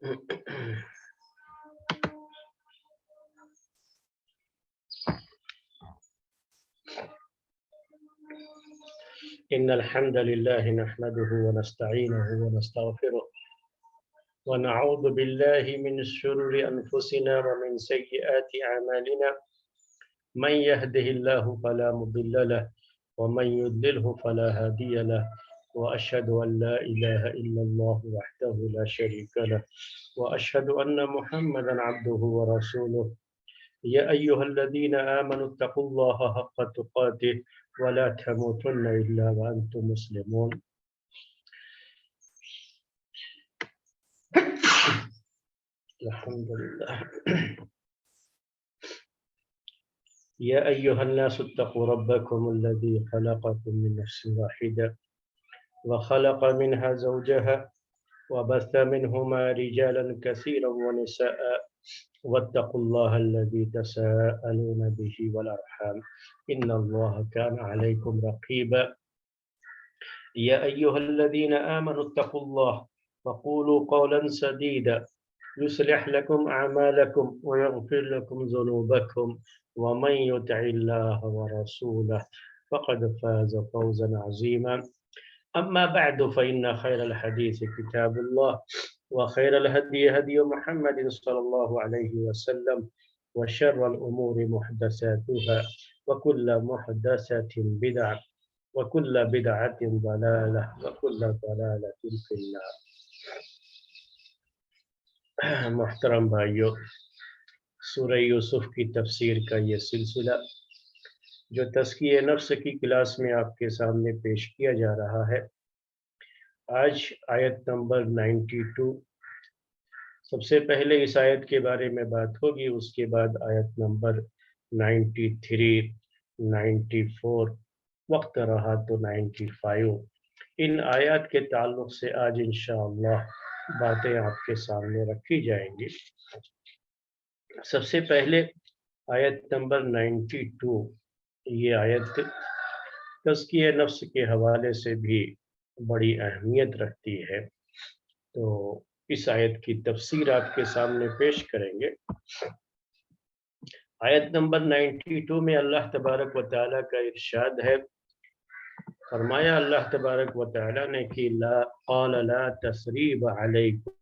إن الحمد لله نحمده ونستعينه ونستغفره ونعوذ بالله من شرور أنفسنا ومن سيئات أعمالنا من يهده الله فلا مضل له ومن يضلله فلا هادي له وأشهد أن لا إله إلا الله وحده لا شريك له وأشهد أن محمدا عبده ورسوله يا أيها الذين آمنوا اتقوا الله حق تقاته ولا تموتن إلا وأنتم مسلمون الحمد لله يا أيها الناس اتقوا ربكم الذي خلقكم من نفس واحدة وخلق منها زوجها وبث منهما رجالا كثيرا ونساء واتقوا الله الذي تساءلون به والأرحام إن الله كان عليكم رقيبا يا أيها الذين آمنوا اتقوا الله وقولوا قولا سديدا يصلح لكم أعمالكم ويغفر لكم ذنوبكم ومن يطع الله ورسوله فقد فاز فوزا عظيما أما بعد فإن خير الحديث كتاب الله وخير الهدي هدي محمد صلى الله عليه وسلم وشر الأمور محدثاتها وكل محدثة بدعة وكل بدعة ضلالة وكل ضلالة في النار. محترم بھائیو، سورہ یوسف کی تفسیر کا یہ سلسلہ جو تزکیہ نفس کی کلاس میں آپ کے سامنے پیش کیا جا رہا ہے، آج آیت نمبر 92. سب سے پہلے اس آیت کے بارے میں بات ہوگی، اس کے بعد آیت نمبر 93، 94، وقت رہا تو 95. ان آیات کے تعلق سے آج انشاءاللہ باتیں آپ کے سامنے رکھی جائیں گی. سب سے پہلے آیت نمبر 92، یہ آیت تزکیہ نفس کے حوالے سے بھی بڑی اہمیت رکھتی ہے، تو اس آیت کی تفسیر آپ کے سامنے پیش کریں گے. آیت نمبر 92 میں اللہ تبارک و تعالیٰ کا ارشاد ہے، فرمایا اللہ تبارک و تعالیٰ نے کہ قال لا تثریب علیکم،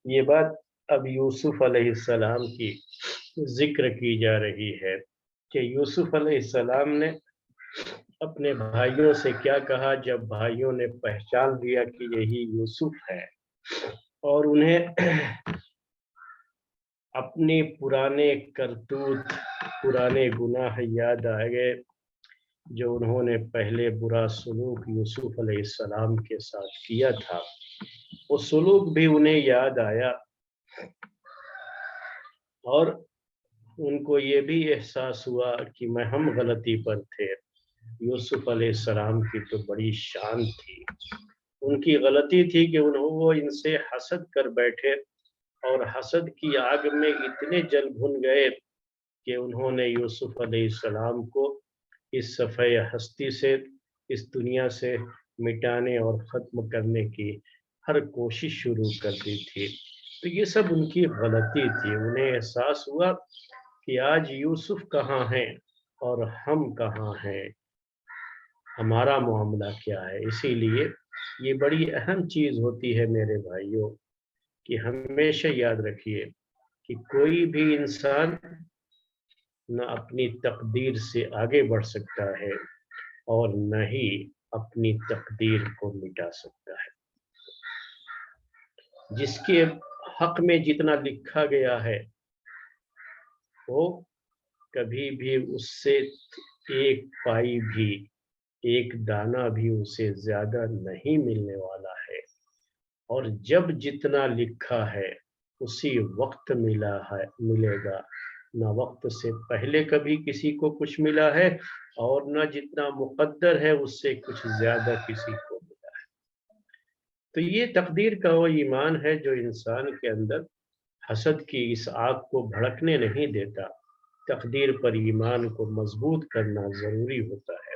یہ بات اب یوسف علیہ السلام کی ذکر کی جا رہی ہے کہ یوسف علیہ السلام نے اپنے بھائیوں سے کیا کہا جب بھائیوں نے پہچان لیا کہ یہی یوسف ہے، اور انہیں اپنی پرانے کرتوت، پرانے گناہ یاد آ گئے جو انہوں نے پہلے برا سلوک یوسف علیہ السلام کے ساتھ کیا تھا. وہ سلوک بھی انہیں یاد آیا اور ان کو یہ بھی احساس ہوا کہ ہم غلطی پر تھے. یوسف علیہ السلام کی تو بڑی شان تھی، ان کی غلطی تھی کہ وہ ان سے حسد کر بیٹھے اور حسد کی آگ میں اتنے جل بھن گئے کہ انہوں نے یوسف علیہ السلام کو اس صفحہ ہستی سے، اس دنیا سے مٹانے اور ختم کرنے کی ہر کوشش شروع کر دی تھی. تو یہ سب ان کی غلطی تھی. انہیں احساس ہوا کہ آج یوسف کہاں ہیں اور ہم کہاں ہیں، ہمارا معاملہ کیا ہے. اسی لیے یہ بڑی اہم چیز ہوتی ہے میرے بھائیوں کہ ہمیشہ یاد رکھیے کہ کوئی بھی انسان نہ اپنی تقدیر سے آگے بڑھ سکتا ہے اور نہ ہی اپنی تقدیر کو مٹا سکتا ہے. جس کے حق میں جتنا لکھا گیا ہے وہ کبھی بھی اس سے ایک پائی بھی، ایک دانہ بھی اسے زیادہ نہیں ملنے والا ہے، اور جب جتنا لکھا ہے اسی وقت ملے گا. نہ وقت سے پہلے کبھی کسی کو کچھ ملا ہے اور نہ جتنا مقدر ہے اس سے کچھ زیادہ کسی کو ملا ہے. تو یہ تقدیر کا وہ ایمان ہے جو انسان کے اندر حسد کی اس آگ کو بھڑکنے نہیں دیتا. تقدیر پر ایمان کو مضبوط کرنا ضروری ہوتا ہے.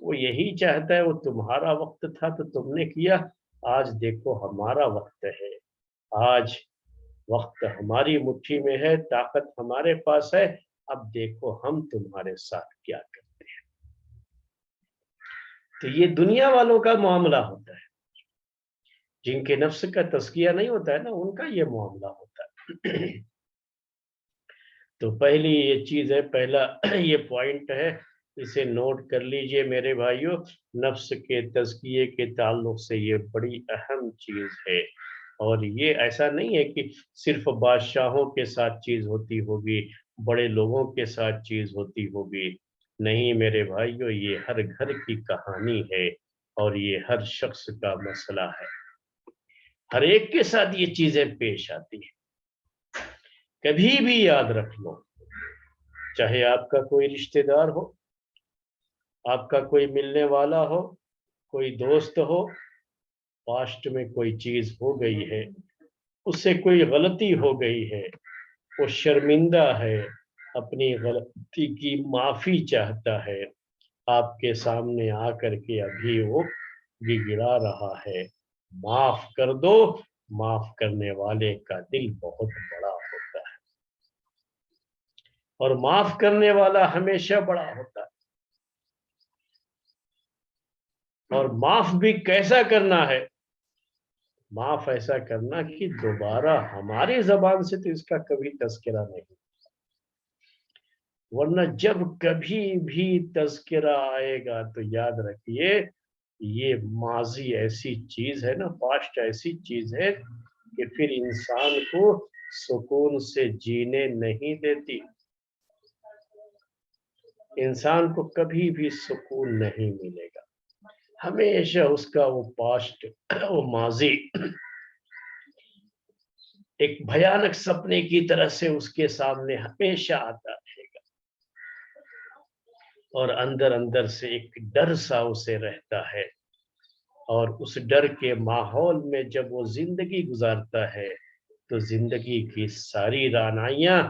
وہ یہی چاہتا ہے، وہ تمہارا وقت تھا تو تم نے کیا، آج دیکھو ہمارا وقت ہے، آج وقت ہماری مٹھی میں ہے، طاقت ہمارے پاس ہے، اب دیکھو ہم تمہارے ساتھ کیا کرتے ہیں۔ تو یہ دنیا والوں کا معاملہ ہوتا ہے، جن کے نفس کا تزکیہ نہیں ہوتا ہے نا، ان کا یہ معاملہ ہوتا ہے۔ تو پہلی یہ چیز ہے، پہلا یہ پوائنٹ ہے، اسے نوٹ کر لیجئے میرے بھائیوں، نفس کے تزکیے کے تعلق سے یہ بڑی اہم چیز ہے۔ اور یہ ایسا نہیں ہے کہ صرف بادشاہوں کے ساتھ چیز ہوتی ہوگی، بڑے لوگوں کے ساتھ چیز ہوتی ہوگی، نہیں میرے بھائیوں، یہ ہر گھر کی کہانی ہے اور یہ ہر شخص کا مسئلہ ہے، ہر ایک کے ساتھ یہ چیزیں پیش آتی ہیں۔ کبھی بھی یاد رکھ لو، چاہے آپ کا کوئی رشتہ دار ہو، آپ کا کوئی ملنے والا ہو، کوئی دوست ہو، پاسٹ میں کوئی چیز ہو گئی ہے، اس سے کوئی غلطی ہو گئی ہے، وہ شرمندہ ہے، اپنی غلطی کی معافی چاہتا ہے، آپ کے سامنے آ کر کے ابھی وہ گڑگڑا رہا ہے، معاف کر دو، معاف کرنے والے کا دل بہت بڑا ہوتا ہے، اور معاف کرنے والا ہمیشہ بڑا ہوتا ہے۔ اور معاف بھی کیسا کرنا ہے؟ معاف ایسا کرنا کہ دوبارہ ہماری زبان سے تو اس کا کبھی تذکرہ نہیں، ورنہ جب کبھی بھی تذکرہ آئے گا تو یاد رکھیے یہ ماضی ایسی چیز ہے نا، پاسٹ ایسی چیز ہے کہ پھر انسان کو سکون سے جینے نہیں دیتی، انسان کو کبھی بھی سکون نہیں ملے گا، ہمیشہ اس کا وہ پاسٹ، وہ ماضی ایک بھیانک سپنے کی طرح سے اس کے سامنے ہمیشہ آتا رہے گا، اور اندر اندر سے ایک ڈر سا اسے رہتا ہے، اور اس ڈر کے ماحول میں جب وہ زندگی گزارتا ہے تو زندگی کی ساری رعنائیاں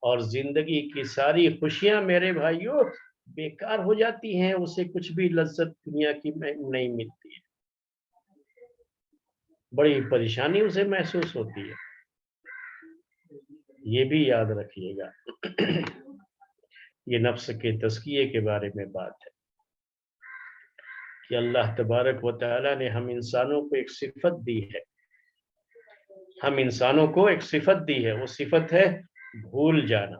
اور زندگی کی ساری خوشیاں میرے بھائیوں بیکار ہو جاتی ہیں، اسے کچھ بھی لذت دنیا کی نہیں ملتی ہے، بڑی پریشانی اسے محسوس ہوتی ہے۔ یہ بھی یاد رکھیے گا، یہ نفس کے تزکیے کے بارے میں بات ہے کہ اللہ تبارک و تعالی نے ہم انسانوں کو ایک صفت دی ہے، ہم انسانوں کو ایک صفت دی ہے، وہ صفت ہے بھول جانا۔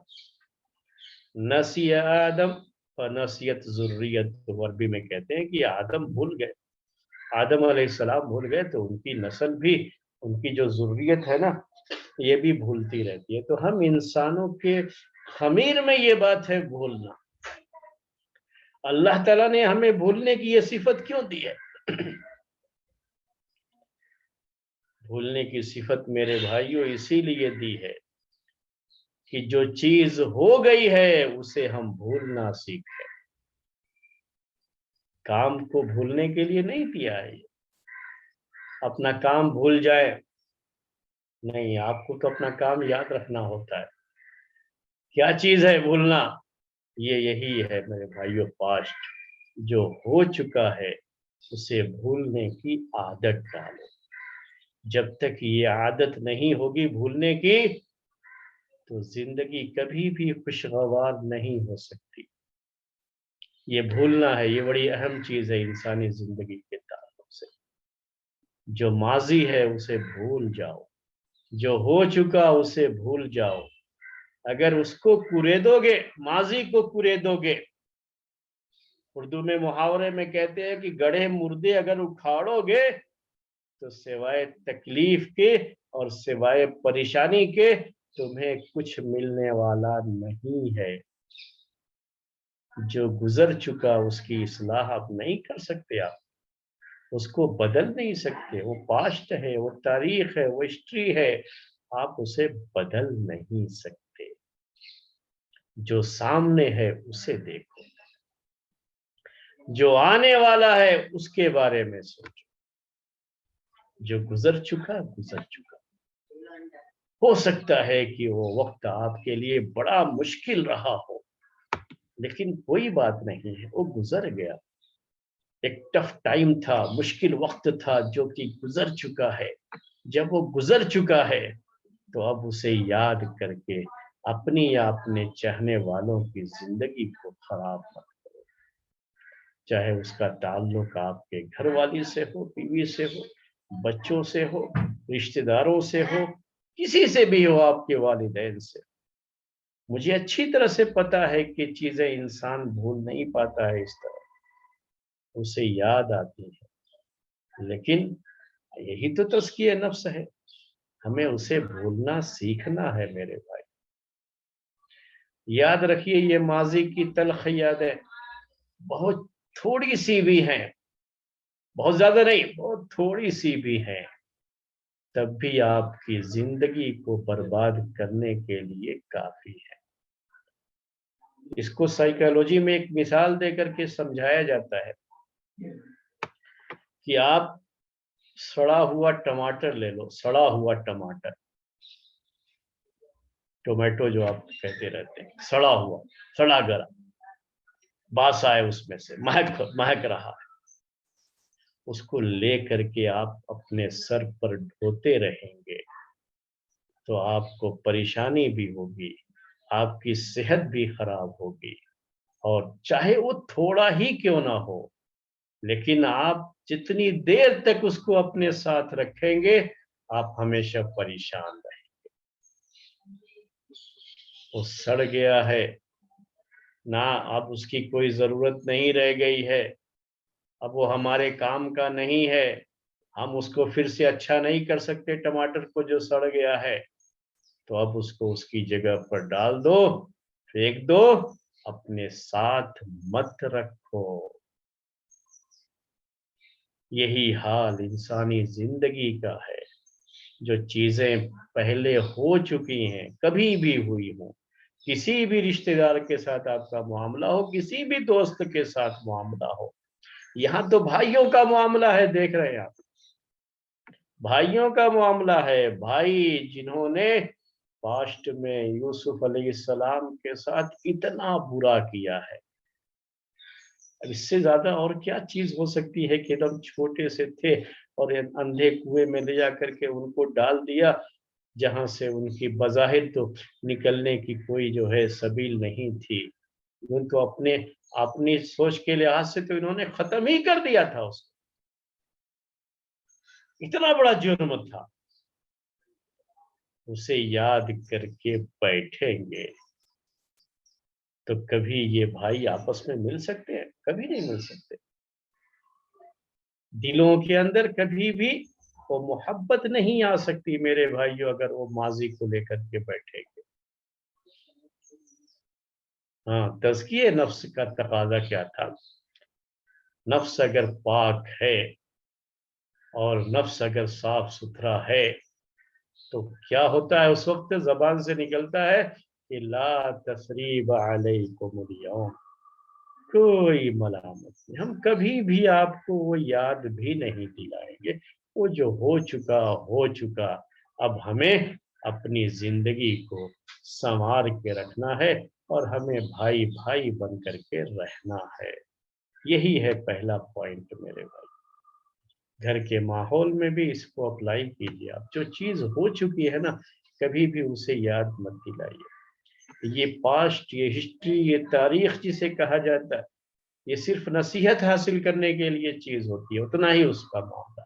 نسی آدم فنسیت ذریت، عربی میں کہتے ہیں کہ آدم بھول گئے، آدم علیہ السلام بھول گئے تو ان کی نسل بھی، ان کی جو ذریت ہے نا، یہ بھی بھولتی رہتی ہے۔ تو ہم انسانوں کے خمیر میں یہ بات ہے بھولنا، اللہ تعالیٰ نے ہمیں بھولنے کی یہ صفت کیوں دی ہے؟ بھولنے کی صفت میرے بھائیوں اسی لیے دی ہے کہ جو چیز ہو گئی ہے اسے ہم بھولنا سیکھیں، کام کو بھولنے کے لیے نہیں دیا ہے، اپنا کام بھول جائے نہیں، آپ کو تو اپنا کام یاد رکھنا ہوتا ہے۔ کیا چیز ہے بھولنا؟ یہ یہی ہے میرے بھائیوں، پاسٹ جو ہو چکا ہے اسے بھولنے کی عادت ڈالو، جب تک یہ عادت نہیں ہوگی بھولنے کی تو زندگی کبھی بھی خوشگوار نہیں ہو سکتی۔ یہ بھولنا ہے، یہ بڑی اہم چیز ہے انسانی زندگی کے تعلق سے۔ جو ماضی ہے اسے بھول جاؤ، جو ہو چکا اسے بھول جاؤ، اگر اس کو کوریدو گے، ماضی کو کوریدو گے، اردو میں محاورے میں کہتے ہیں کہ گڑھے مردے اگر اکھاڑو گے تو سوائے تکلیف کے اور سوائے پریشانی کے تمہیں کچھ ملنے والا نہیں ہے۔ جو گزر چکا اس کی اصلاح آپ نہیں کر سکتے، آپ اس کو بدل نہیں سکتے، وہ پاسٹ ہے، وہ تاریخ ہے، وہ ہسٹری ہے، آپ اسے بدل نہیں سکتے۔ جو سامنے ہے اسے دیکھو، جو آنے والا ہے اس کے بارے میں سوچو، جو گزر چکا گزر چکا۔ ہو سکتا ہے کہ وہ وقت آپ کے لیے بڑا مشکل رہا ہو، لیکن کوئی بات نہیں ہے، وہ گزر گیا، ایک ٹف ٹائم تھا، مشکل وقت تھا جو کہ گزر چکا ہے. جب وہ گزر چکا ہے تو اب اسے یاد کر کے اپنی یا اپنے چاہنے والوں کی زندگی کو خراب مت کرو. چاہے اس کا تعلق آپ کے گھر والی سے ہو، بیوی سے ہو، بچوں سے ہو، رشتہ داروں سے ہو، کسی سے بھی ہو، آپ کے والدین سے. مجھے اچھی طرح سے پتا ہے کہ چیزیں انسان بھول نہیں پاتا ہے اس طرح، اسے یاد آتی ہے، لیکن یہی تو تزکیہ نفس ہے. ہمیں اسے بھولنا سیکھنا ہے میرے بھائی. یاد رکھیے یہ ماضی کی تلخ یادیں بہت تھوڑی سی بھی ہیں، بہت زیادہ نہیں، بہت تھوڑی سی بھی ہیں، تب بھی آپ کی زندگی کو برباد کرنے کے لیے کافی ہے. اس کو سائیکالوجی میں ایک مثال دے کر کے سمجھایا جاتا ہے کہ آپ سڑا ہوا ٹماٹر لے لو، سڑا ہوا ٹماٹر، ٹومیٹو جو آپ کہتے رہتے ہیں، سڑا ہوا، سڑا گرا، باس آئے اس میں سے، مہک رہا ہے. اس کو لے کر کے آپ اپنے سر پر ڈھوتے رہیں گے تو آپ کو پریشانی بھی ہوگی، آپ کی صحت بھی خراب ہوگی، اور چاہے وہ تھوڑا ہی کیوں نہ ہو، لیکن آپ جتنی دیر تک اس کو اپنے ساتھ رکھیں گے آپ ہمیشہ پریشان رہیں. وہ سڑ گیا ہے نہ، اب اس کی کوئی ضرورت نہیں رہ گئی ہے، اب وہ ہمارے کام کا نہیں ہے، ہم اس کو پھر سے اچھا نہیں کر سکتے ٹماٹر کو جو سڑ گیا ہے، تو اب اس کو اس کی جگہ پر ڈال دو، پھینک دو، اپنے ساتھ مت رکھو. یہی حال انسانی زندگی کا ہے. جو چیزیں پہلے ہو چکی ہیں، کبھی بھی ہوئی ہوں، کسی بھی رشتہ دار کے ساتھ آپ کا معاملہ ہو، کسی بھی دوست کے ساتھ معاملہ ہو، یہاں تو بھائیوں کا معاملہ ہے، دیکھ رہے ہیں آپ، بھائیوں کا معاملہ ہے. بھائی جنہوں نے پاسٹ میں یوسف علیہ السلام کے ساتھ اتنا برا کیا ہے، اب اس سے زیادہ اور کیا چیز ہو سکتی ہے کہ ہم چھوٹے سے تھے اور اندھے کنویں میں لے جا کر کے ان کو ڈال دیا، جہاں سے ان کی بظاہر تو نکلنے کی کوئی جو ہے سبیل نہیں تھی. ان تو اپنی سوچ کے لحاظ سے تو انہوں نے ختم ہی کر دیا تھا اس کو. اتنا بڑا جرم تھا. اسے یاد کر کے بیٹھیں گے تو کبھی یہ بھائی آپس میں مل سکتے ہیں؟ کبھی نہیں مل سکتے. دلوں کے اندر کبھی بھی وہ محبت نہیں آ سکتی میرے بھائیوں، اگر وہ ماضی کو لے کر کے بیٹھیں گے. ہاں، تزکیہ نفس کا تقاضا کیا تھا؟ نفس اگر پاک ہے اور نفس اگر صاف ستھرا ہے تو کیا ہوتا ہے؟ اس وقت زبان سے نکلتا ہے کہ لا تثریب علیکم اليوم، کوئی ملامت نہیں. ہم کبھی بھی آپ کو وہ یاد بھی نہیں دلائیں گے، وہ جو ہو چکا. اب ہمیں اپنی زندگی کو سنوار کے رکھنا ہے اور ہمیں بھائی بھائی بن کر کے رہنا ہے. یہی ہے پہلا پوائنٹ میرے بھائی. گھر کے ماحول میں بھی اس کو اپلائی کیجیے. آپ جو چیز ہو چکی ہے نا، کبھی بھی اسے یاد مت دلائیے. یہ پاسٹ، یہ ہسٹری، یہ تاریخ جسے کہا جاتا ہے، یہ صرف نصیحت حاصل کرنے کے لیے چیز ہوتی ہے، اتنا ہی اس کا معاملہ.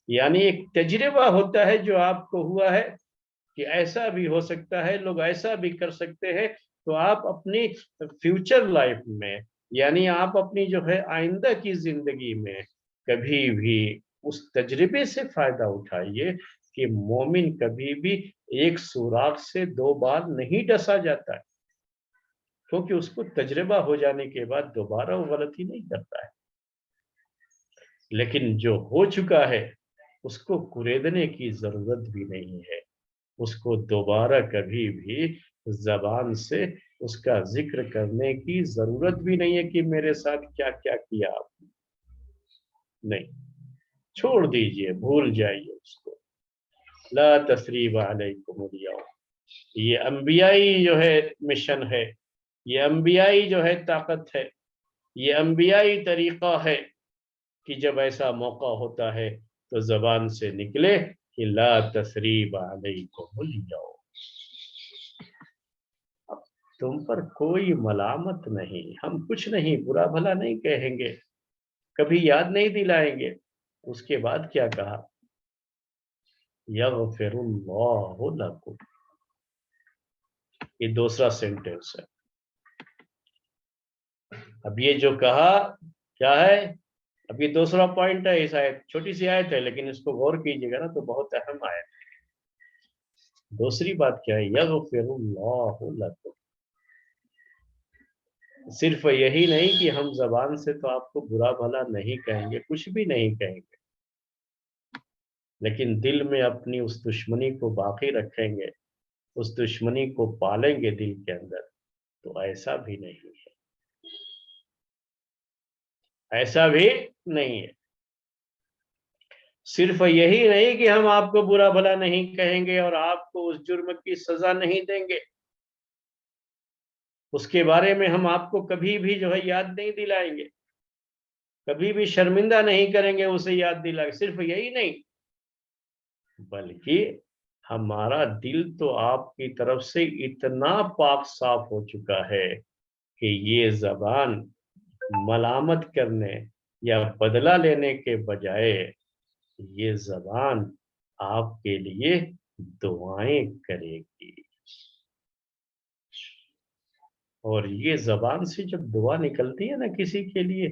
یعنی ایک تجربہ ہوتا ہے جو آپ کو ہوا ہے کہ ایسا بھی ہو سکتا ہے، لوگ ایسا بھی کر سکتے ہیں. تو آپ اپنی فیوچر لائف میں، یعنی آپ اپنی جو ہے آئندہ کی زندگی میں کبھی بھی اس تجربے سے فائدہ اٹھائیے کہ مومن کبھی بھی ایک سوراخ سے دو بار نہیں ڈسا جاتا ہے، کیونکہ اس کو تجربہ ہو جانے کے بعد دوبارہ وہ غلطی نہیں کرتا ہے. لیکن جو ہو چکا ہے اس کو کریدنے کی ضرورت بھی نہیں ہے. اس کو دوبارہ کبھی بھی زبان سے اس کا ذکر کرنے کی ضرورت بھی نہیں ہے کہ میرے ساتھ کیا کیا کیا آپ نے. نہیں، چھوڑ دیجئے، بھول جائیے اس کو. لا تثریب علیکم اليوم. یہ انبیائی جو ہے مشن ہے، یہ انبیائی جو ہے طاقت ہے. یہ انبیائی طریقہ ہے کہ جب ایسا موقع ہوتا ہے تو زبان سے نکلے کہ لا تثریب علیکم اليوم، اب تم پر کوئی ملامت نہیں، ہم کچھ نہیں برا بھلا نہیں کہیں گے، کبھی یاد نہیں دلائیں گے۔ اس کے بعد کیا کہا؟ یغفر اللہ لکم، یہ دوسرا سینٹینس ہے۔ اب یہ جو کہا کیا ہے؟ اب یہ دوسرا پوائنٹ ہے، اس آیت چھوٹی سی آیت ہے لیکن اس کو غور کیجیے گا نا تو بہت اہم آیت ہے۔ دوسری بات کیا ہے؟ یغفر اللہ لکم، صرف یہی نہیں کہ ہم زبان سے تو آپ کو برا بھلا نہیں کہیں گے، کچھ بھی نہیں کہیں گے، لیکن دل میں اپنی اس دشمنی کو باقی رکھیں گے، اس دشمنی کو پالیں گے دل کے اندر، تو ایسا بھی نہیں ہے، ایسا بھی نہیں ہے۔ صرف یہی نہیں کہ ہم آپ کو برا بھلا نہیں کہیں گے اور آپ کو اس جرم کی سزا نہیں دیں گے، اس کے بارے میں ہم آپ کو کبھی بھی جو ہے یاد نہیں دلائیں گے، کبھی بھی شرمندہ نہیں کریں گے اسے یاد دلائیں گے۔ صرف یہی نہیں بلکہ ہمارا دل تو آپ کی طرف سے اتنا پاک صاف ہو چکا ہے کہ یہ زبان ملامت کرنے یا بدلہ لینے کے بجائے یہ زبان آپ کے لیے دعائیں کرے گی، اور یہ زبان سے جب دعا نکلتی ہے نا کسی کے لیے،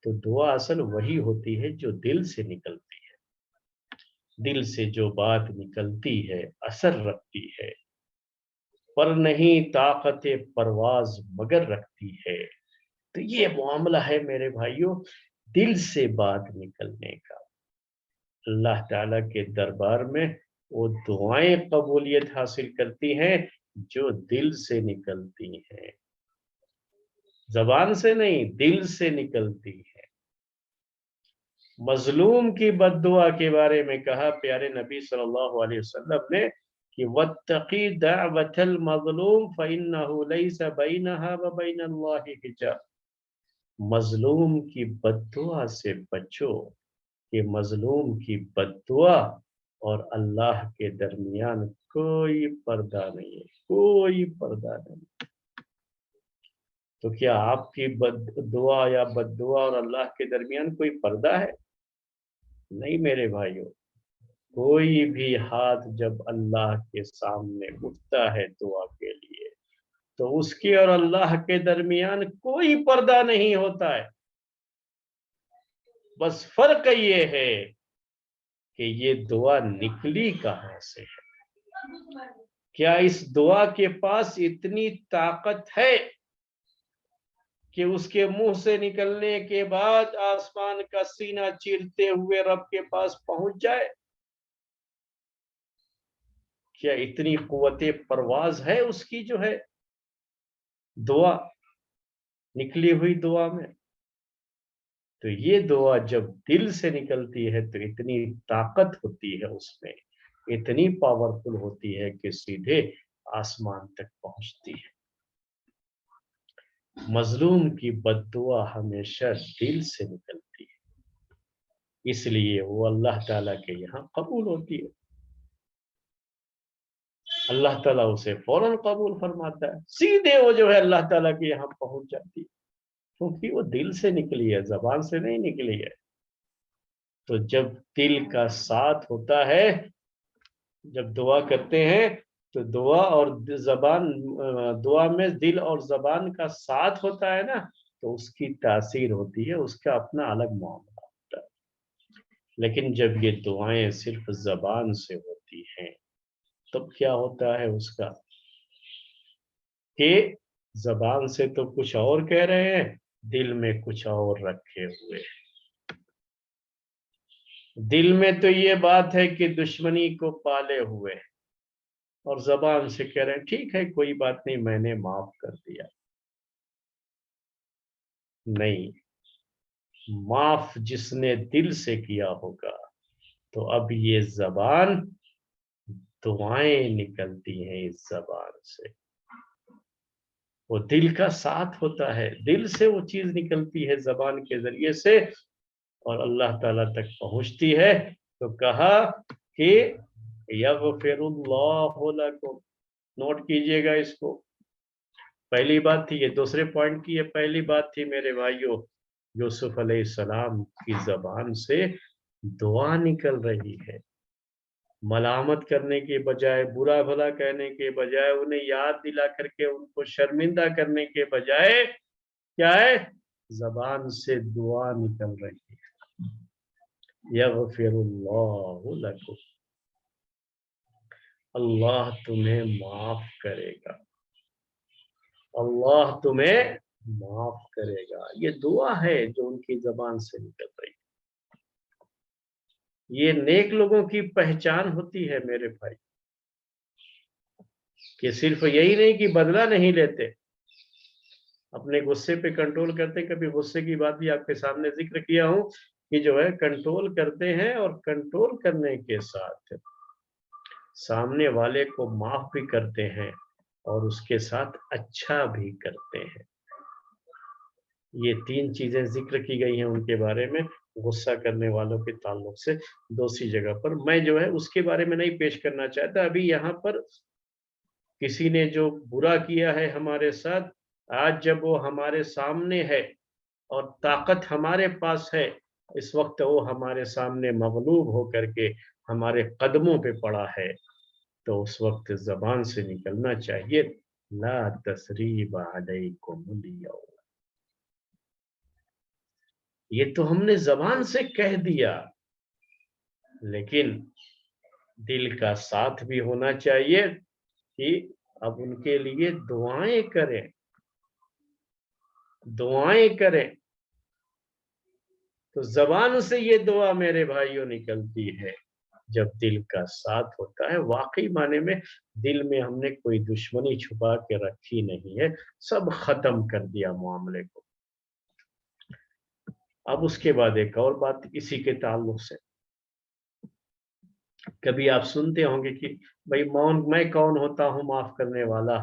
تو دعا اصل وہی ہوتی ہے جو دل سے نکلتی ہے۔ دل سے جو بات نکلتی ہے اثر رکھتی ہے، پر نہیں طاقت پرواز مگر رکھتی ہے۔ تو یہ معاملہ ہے میرے بھائیوں دل سے بات نکلنے کا۔ اللہ تعالیٰ کے دربار میں وہ دعائیں قبولیت حاصل کرتی ہیں جو دل سے نکلتی ہیں، زبان سے نہیں، دل سے نکلتی ہے۔ مظلوم کی بد دعا کے بارے میں کہا پیارے نبی صلی اللہ علیہ وسلم نے کہ وَاتَّقِي دَعْوَةَ الْمَظْلُومِ فَإِنَّهُ لَيْسَ بَيْنَهَا وَبَيْنَ اللَّهِ حِجَابٌ، مظلوم کی بد دعا سے بچو کہ مظلوم کی بد دعا اور اللہ کے درمیان کوئی پردہ نہیں ہے، کوئی پردہ نہیں۔ تو کیا آپ کی بد دعا یا بد دعا اور اللہ کے درمیان کوئی پردہ ہے؟ نہیں میرے بھائیوں، کوئی بھی ہاتھ جب اللہ کے سامنے اٹھتا ہے دعا کے لیے تو اس کے اور اللہ کے درمیان کوئی پردہ نہیں ہوتا ہے، بس فرق یہ ہے کہ یہ دعا نکلی کہاں سے ہے۔ کیا اس دعا کے پاس اتنی طاقت ہے کہ اس کے منہ سے نکلنے کے بعد آسمان کا سینہ چیرتے ہوئے رب کے پاس پہنچ جائے؟ کیا اتنی قوت پرواز ہے اس کی جو ہے دعا، نکلی ہوئی دعا میں؟ تو یہ دعا جب دل سے نکلتی ہے تو اتنی طاقت ہوتی ہے اس میں، اتنی پاورفل ہوتی ہے کہ سیدھے آسمان تک پہنچتی ہے۔ مظلوم کی بد دعا ہمیشہ دل سے نکلتی ہے، اس لیے وہ اللہ تعالیٰ کے یہاں قبول ہوتی ہے، اللہ تعالیٰ اسے فوراً قبول فرماتا ہے، سیدھے وہ جو ہے اللہ تعالیٰ کے یہاں پہنچ جاتی ہے، کیونکہ وہ دل سے نکلی ہے، زبان سے نہیں نکلی ہے۔ تو جب دل کا ساتھ ہوتا ہے، جب دعا کرتے ہیں تو دعا اور زبان، دعا میں دل اور زبان کا ساتھ ہوتا ہے نا، تو اس کی تاثیر ہوتی ہے، اس کا اپنا الگ معاملہ ہوتا ہے۔ لیکن جب یہ دعائیں صرف زبان سے ہوتی ہیں تب کیا ہوتا ہے اس کا کہ زبان سے تو کچھ اور کہہ رہے ہیں، دل میں کچھ اور رکھے ہوئے، دل میں تو یہ بات ہے کہ دشمنی کو پالے ہوئے، اور زبان سے کہہ رہے ہیں ٹھیک ہے کوئی بات نہیں میں نے معاف کر دیا۔ نہیں، معاف جس نے دل سے کیا ہوگا تو اب یہ زبان، دعائیں نکلتی ہیں اس زبان سے، وہ دل کا ساتھ ہوتا ہے، دل سے وہ چیز نکلتی ہے زبان کے ذریعے سے اور اللہ تعالیٰ تک پہنچتی ہے۔ تو کہا کہ یغفر اللہ لکم، نوٹ کیجئے گا اس کو، پہلی بات تھی، یہ دوسرے پوائنٹ کی، یہ پہلی بات تھی میرے بھائیوں، یوسف علیہ السلام کی زبان سے دعا نکل رہی ہے، ملامت کرنے کے بجائے، برا بھلا کہنے کے بجائے، انہیں یاد دلا کر کے ان کو شرمندہ کرنے کے بجائے کیا ہے، زبان سے دعا نکل رہی ہے، یغفر اللہ لکم، اللہ تمہیں معاف کرے گا، اللہ تمہیں معاف کرے گا، یہ دعا ہے جو ان کی زبان سے نکل رہی ہے۔ یہ نیک لوگوں کی پہچان ہوتی ہے میرے بھائی، کہ صرف یہی نہیں کہ بدلہ نہیں لیتے، اپنے غصے پہ کنٹرول کرتے، کبھی غصے کی بات بھی آپ کے سامنے ذکر کیا ہوں کہ جو ہے کنٹرول کرتے ہیں، اور کنٹرول کرنے کے ساتھ سامنے والے کو معاف بھی کرتے ہیں اور اس کے ساتھ اچھا بھی کرتے ہیں۔ یہ تین چیزیں ذکر کی گئی ہیں ان کے بارے میں، غصہ کرنے والوں کے تعلق سے دوسری جگہ پر، میں جو ہے اس کے بارے میں نہیں پیش کرنا چاہتا ابھی یہاں پر۔ کسی نے جو برا کیا ہے ہمارے ساتھ، آج جب وہ ہمارے سامنے ہے اور طاقت ہمارے پاس ہے، اس وقت وہ ہمارے سامنے مغلوب ہو کر کے ہمارے قدموں پہ پڑا ہے، تو اس وقت زبان سے نکلنا چاہیے، لا تثریب علیکم اليوم، یہ تو ہم نے زبان سے کہہ دیا، لیکن دل کا ساتھ بھی ہونا چاہیے کہ اب ان کے لیے دعائیں کریں، دعائیں کریں۔ تو زبان سے یہ دعا میرے بھائیوں نکلتی ہے جب دل کا ساتھ ہوتا ہے، واقعی معنی میں دل میں ہم نے کوئی دشمنی چھپا کے رکھی نہیں ہے، سب ختم کر دیا معاملے کو۔ اب اس کے بعد ایک اور بات اسی کے تعلق سے، کبھی آپ سنتے ہوں گے کہ بھائی میں کون ہوتا ہوں معاف کرنے والا،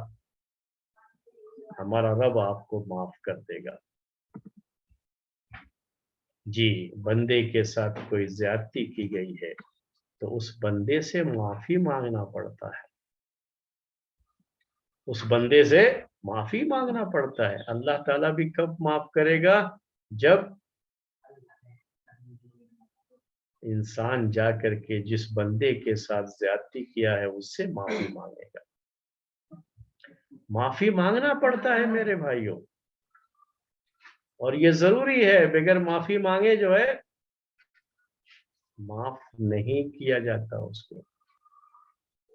ہمارا رب آپ کو معاف کر دے گا۔ جی، بندے کے ساتھ کوئی زیادتی کی گئی ہے تو اس بندے سے معافی مانگنا پڑتا ہے، اس بندے سے معافی مانگنا پڑتا ہے۔ اللہ تعالیٰ بھی کب معاف کرے گا؟ جب انسان جا کر کے جس بندے کے ساتھ زیادتی کیا ہے اس سے معافی مانگے گا۔ معافی مانگنا پڑتا ہے میرے بھائیوں، اور یہ ضروری ہے، بغیر معافی مانگے جو ہے معاف نہیں کیا جاتا، اس کو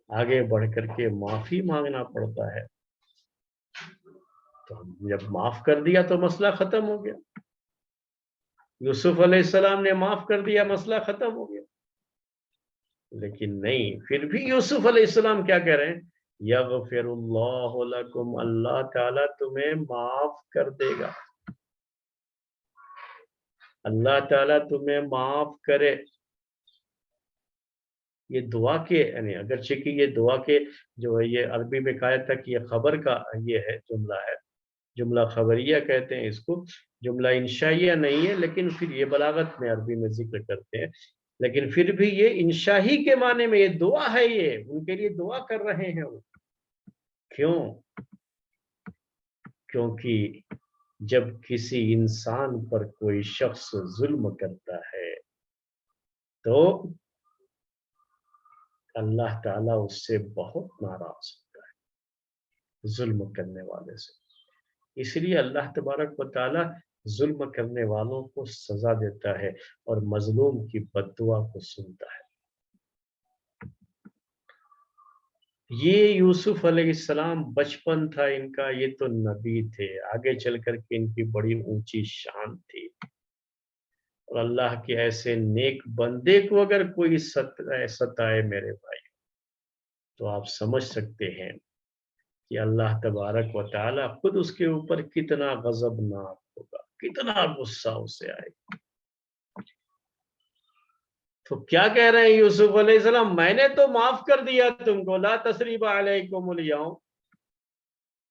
آگے بڑھ کر کے معافی مانگنا پڑتا ہے۔ تو جب معاف کر دیا تو مسئلہ ختم ہو گیا، یوسف علیہ السلام نے معاف کر دیا، مسئلہ ختم ہو گیا، لیکن نہیں، پھر بھی یوسف علیہ السلام کیا کہہ رہے ہیں؟ یغفر اللہ لکم، اللہ تعالیٰ تمہیں معاف کر دے گا، اللہ تعالیٰ تمہیں معاف کرے۔ یہ دعا کے یعنی اگرچہ کہ یہ دعا کے جو ہے یہ عربی میں کہا تھا کہ یہ خبر کا یہ ہے، جملہ ہے، جملہ خبریہ کہتے ہیں اس کو، جملہ انشائیہ نہیں ہے، لیکن پھر یہ بلاغت میں عربی میں ذکر کرتے ہیں، لیکن پھر بھی یہ انشائی کے معنی میں یہ دعا ہے، یہ ان کے لیے دعا کر رہے ہیں وہ۔ کیوں؟ کیونکہ جب کسی انسان پر کوئی شخص ظلم کرتا ہے تو اللہ تعالیٰ اس سے بہت ناراض ہوتا ہے، ظلم کرنے والے سے۔ اس لیے اللہ تبارک و تعالیٰ ظلم کرنے والوں کو سزا دیتا ہے اور مظلوم کی بد دعا کو سنتا ہے۔ یہ یوسف علیہ السلام بچپن تھا ان کا، یہ تو نبی تھے، آگے چل کر کے ان کی بڑی اونچی شان تھی، اور اللہ کے ایسے نیک بندے کو اگر کوئی ستائے میرے بھائی، تو آپ سمجھ سکتے ہیں کہ اللہ تبارک و تعالیٰ خود اس کے اوپر کتنا غضبناک ہوگا، کتنا غصہ اسے آئے گا۔ تو کیا کہہ رہے ہیں یوسف علیہ السلام؟ میں نے تو معاف کر دیا تم کو، لا تثریب علیکم اليوم،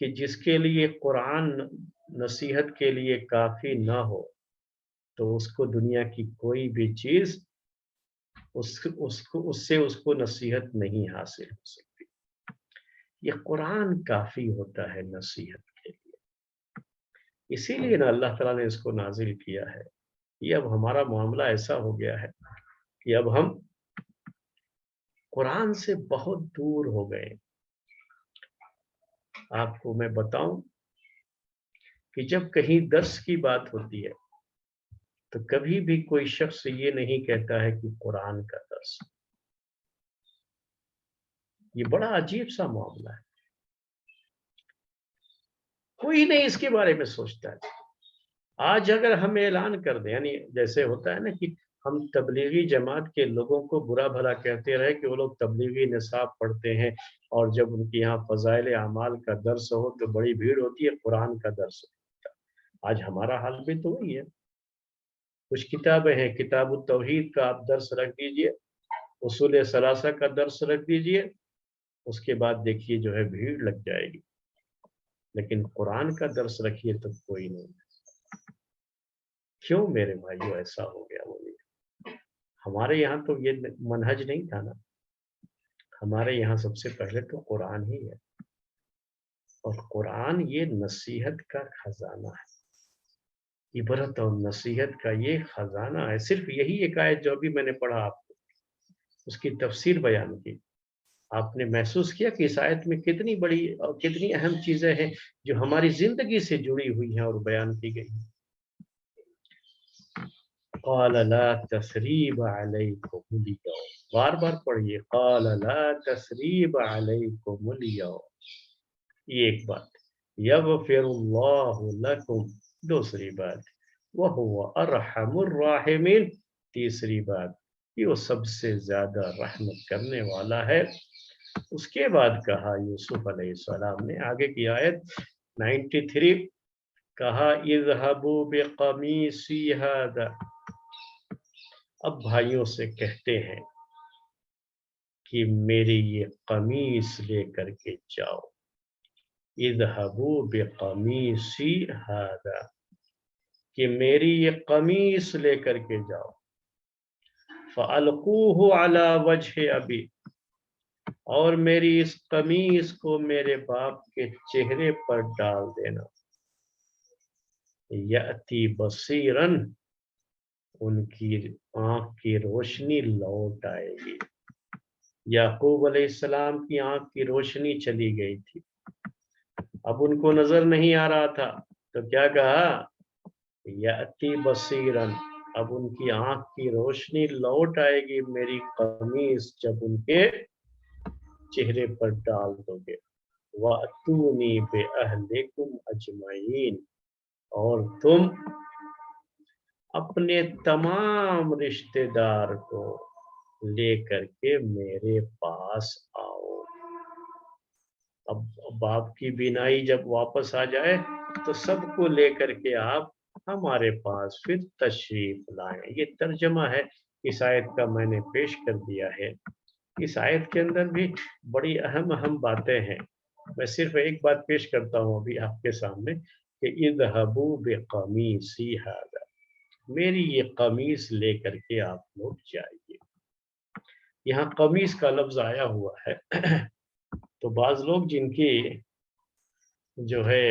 کہ جس کے لیے قرآن نصیحت کے لیے کافی نہ ہو تو اس کو دنیا کی کوئی بھی چیز اس کو نصیحت نہیں حاصل ہو سکتی۔ یہ قرآن کافی ہوتا ہے نصیحت کے لیے، اسی لیے نا اللہ تعالیٰ نے اس کو نازل کیا ہے۔ یہ اب ہمارا معاملہ ایسا ہو گیا ہے کہ اب ہم قرآن سے بہت دور ہو گئے۔ آپ کو میں بتاؤں کہ جب کہیں درس کی بات ہوتی ہے تو کبھی بھی کوئی شخص یہ نہیں کہتا ہے کہ قرآن کا درس۔ یہ بڑا عجیب سا معاملہ ہے، کوئی نہیں اس کے بارے میں سوچتا ہے۔ آج اگر ہم اعلان کر دیں، یعنی جیسے ہوتا ہے نا کہ ہم تبلیغی جماعت کے لوگوں کو برا بھلا کہتے رہے کہ وہ لوگ تبلیغی نصاب پڑھتے ہیں، اور جب ان کے یہاں فضائل اعمال کا درس ہو تو بڑی بھیڑ ہوتی ہے، قرآن کا درس ہوتا ہے۔ آج ہمارا حال بھی تو وہی ہے۔ کچھ کتابیں ہیں، کتاب التوحید کا آپ درس رکھ دیجئے، اصول ثلاثہ کا درس رکھ دیجئے، اس کے بعد دیکھیے جو ہے بھیڑ لگ جائے گی، لیکن قرآن کا درس رکھیے تو کوئی نہیں۔ کیوں میرے بھائیو ایسا ہو گیا؟ بولیے، ہمارے یہاں تو یہ منہج نہیں تھا نا۔ ہمارے یہاں سب سے پہلے تو قرآن ہی ہے، اور قرآن یہ نصیحت کا خزانہ ہے، عبرت اور نصیحت کا یہ خزانہ ہے۔ صرف یہی ایک آیت جو ابھی میں نے پڑھا آپ کو، اس کی تفسیر بیان کی، آپ نے محسوس کیا کہ اس آیت میں کتنی بڑی اور کتنی اہم چیزیں ہیں جو ہماری زندگی سے جڑی ہوئی ہیں اور بیان کی گئی ہیں۔ قال لا تثریب علیکم اليوم، بار بار پڑھیے، قال لا تثریب علیکم اليوم، یہ ایک بات۔ یغفر اللہ لکم، دوسری بات، وہو ارحم الراحمین، تیسری بات، یہ وہ سب سے زیادہ رحمت کرنے والا ہے۔ اس کے بعد کہا یوسف علیہ السلام نے، آگے کی آیت 93، کہا اذهبوا بقمیصی ھذا، اب بھائیوں سے کہتے ہیں کہ میری یہ قمیص لے کر کے جاؤ، اذهبوا بقمیصی ھذا، کہ میری یہ قمیص لے کر کے جاؤ، فَأَلْقُوهُ عَلَى وَجْهِ أَبِي، اور میری اس قمیص کو میرے باپ کے چہرے پر ڈال دینا، یأتی بصیراً، ان کی آنکھ کی روشنی لوٹ آئے گی۔ یعقوب علیہ السلام کی آنکھ کی روشنی چلی گئی تھی، اب ان کو نظر نہیں آ رہا تھا، تو کیا کہا، یأتی بصیراً، اب ان کی آنکھ کی روشنی لوٹ آئے گی میری قمیص جب ان کے چہرے پر ڈال دو گے، وَأْتُونِي بِأَهْلِكُمْ أَجْمَعِينَ، اور تم اپنے تمام رشتہ دار کو لے کر کے میرے پاس آؤ۔ اب باپ کی بینائی جب واپس آ جائے تو سب کو لے کر کے آپ ہمارے پاس پھر تشریف لائیں۔ یہ ترجمہ ہے اس آیت کا، میں نے پیش کر دیا ہے۔ اس آیت کے اندر بھی بڑی اہم باتیں ہیں، میں صرف ایک بات پیش کرتا ہوں ابھی آپ کے سامنے، کہ اذهبوا بقمیصی ھذا، میری یہ قمیص لے کر کے آپ لوگ جائیے۔ یہاں قمیص کا لفظ آیا ہوا ہے، تو بعض لوگ جن کی جو ہے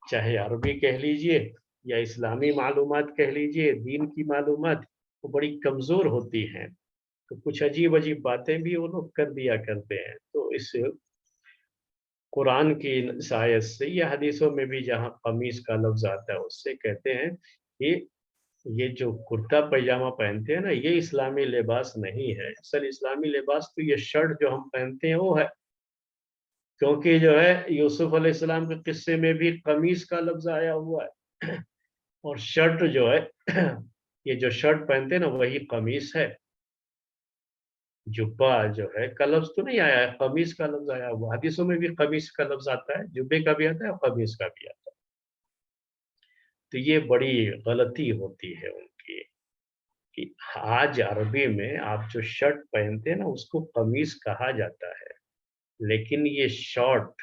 چاہے عربی کہہ لیجئے یا اسلامی معلومات کہہ لیجئے، دین کی معلومات، وہ بڑی کمزور ہوتی ہیں، تو کچھ عجیب باتیں بھی وہ لوگ کر دیا کرتے ہیں۔ تو اس قرآن کی آیت سے یا حدیثوں میں بھی جہاں قمیص کا لفظ آتا ہے، اس سے کہتے ہیں کہ یہ جو کرتا پیجامہ پہنتے ہیں نا، یہ اسلامی لباس نہیں ہے۔ اصل اسلامی لباس تو یہ شرٹ جو ہم پہنتے ہیں وہ ہے، کیونکہ جو ہے یوسف علیہ السلام کے قصے میں بھی قمیص کا لفظ آیا ہوا ہے، اور شرٹ جو ہے یہ جو شرٹ پہنتے ہیں نا وہی قمیص ہے۔ جبہ جو ہے کا لفظ تو نہیں آیا ہے، قمیص کا لفظ آیا ہوا، حدیثوں میں بھی قمیص کا لفظ آتا ہے، جبے کا بھی آتا ہے اور قمیص کا بھی آتا ہے۔ تو یہ بڑی غلطی ہوتی ہے ان کی، کہ آج عربی میں آپ جو شرٹ پہنتے ہیں نا اس کو قمیص کہا جاتا ہے، لیکن یہ شارٹ